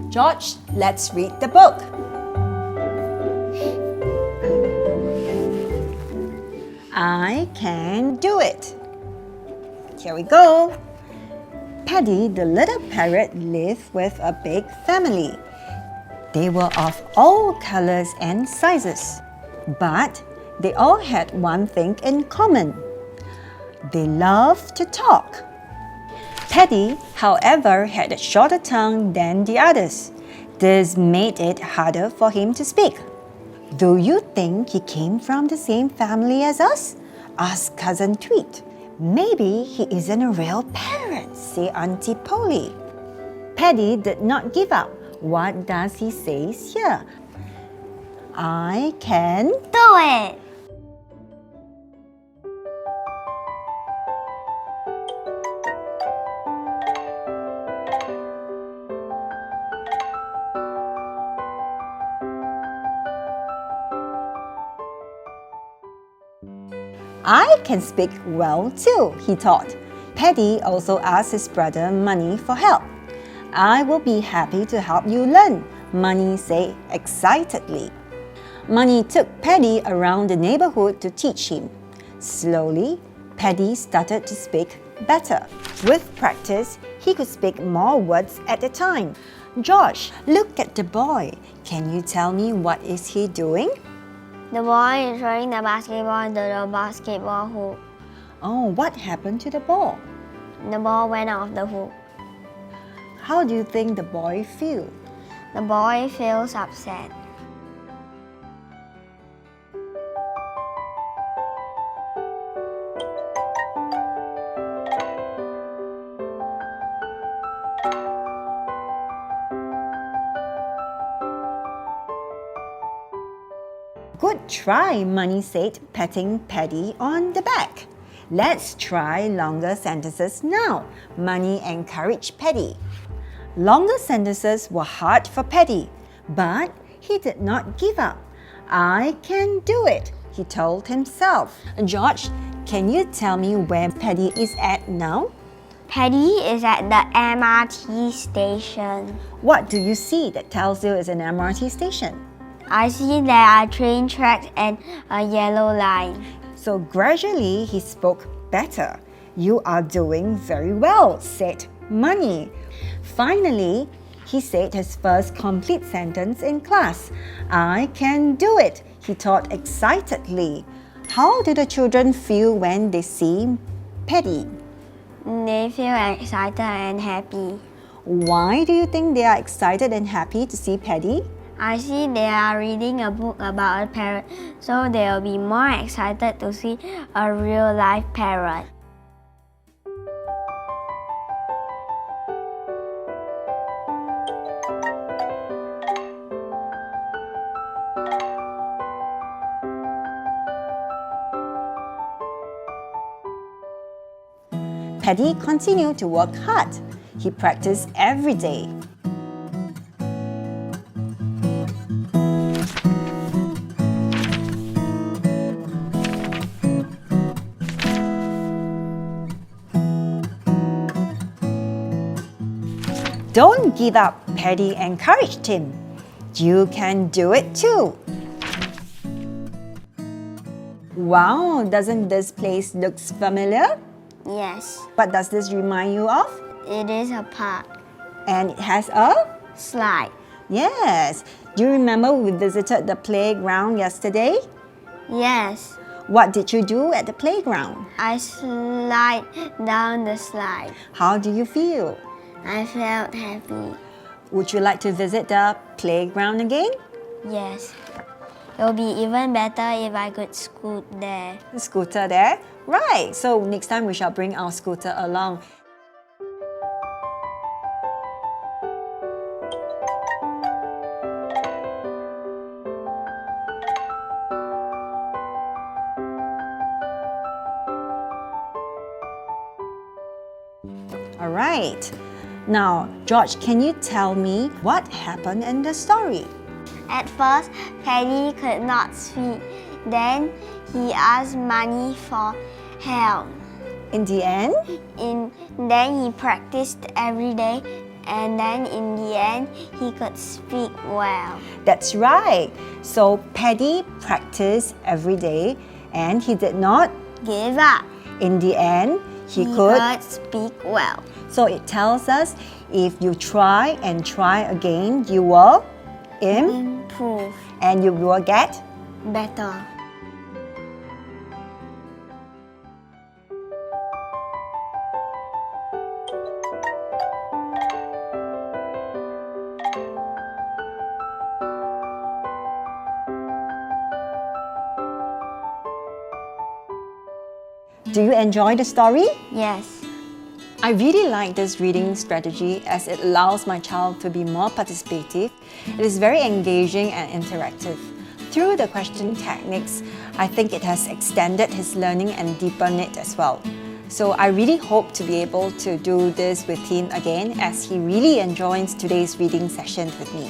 George, let's read the book. I can do it. Here we go. Paddy the little parrot lived with a big family. They were of all colors and sizes, but they all had one thing in common. They loved to talk. Paddy, however, had a shorter tongue than the others. This made it harder for him to speak. Do you think he came from the same family as us? Asked Cousin Tweet. Maybe he isn't a real parrot, said Auntie Polly. Paddy did not give up. What does he say here? I can Do it! I can speak well too, he thought. Paddy also asked his brother Money for help. I will be happy to help you learn, Money said excitedly. Money took Paddy around the neighborhood to teach him. Slowly, Paddy started to speak better. With practice, he could speak more words at a time. George, look at the boy. Can you tell me what is he doing? The boy is throwing the basketball into the basketball hoop. Oh, what happened to the ball? The ball went out of the hoop. How do you think the boy feels? The boy feels upset. Good try, Money said, patting Paddy on the back. Let's try longer sentences now, Money encouraged Paddy. Longer sentences were hard for Paddy, but he did not give up. I can do it, he told himself. George, can you tell me where Paddy is at now? Paddy is at the MRT station. What do you see that tells you it's an MRT station? I see there are train tracks and a yellow line. So gradually he spoke better. You are doing very well, said Money. Finally, he said his first complete sentence in class. I can do it, he thought excitedly. How do the children feel when they see Paddy? They feel excited and happy. Why do you think they are excited and happy to see Paddy? I see they are reading a book about a parrot, so they will be more excited to see a real life parrot. Paddy continued to work hard. He practiced every day. Don't give up, Paddy encouraged him. You can do it too. Wow, doesn't this place look familiar? Yes, What does this remind you of? it is a park. And it has a? Slide. Yes. Do you remember we visited the playground yesterday? Yes, What did you do at the playground? I slide down the slide. How do you feel? I felt happy. Would you like to visit the playground again? Yes. It would be even better if I could scoot there. The scooter there? Right. So next time we shall bring our scooter along. All right. Now, George, can you tell me what happened in the story? At first, Paddy could not speak. Then he asked Money for help. In the end, Then he practiced every day, and then in the end, he could speak well. that's right. So Paddy practiced every day and he did not. Give up. In the end, he He could. could speak well. So it tells us if you try and try again, you will Improve. and you will get. Better. Do you enjoy the story? Yes. I really like this reading strategy as it allows my child to be more participative. It is very engaging and interactive. Through the question techniques, I think it has extended his learning and deepened it as well. So I really hope to be able to do this with him again as he really enjoys today's reading session with me.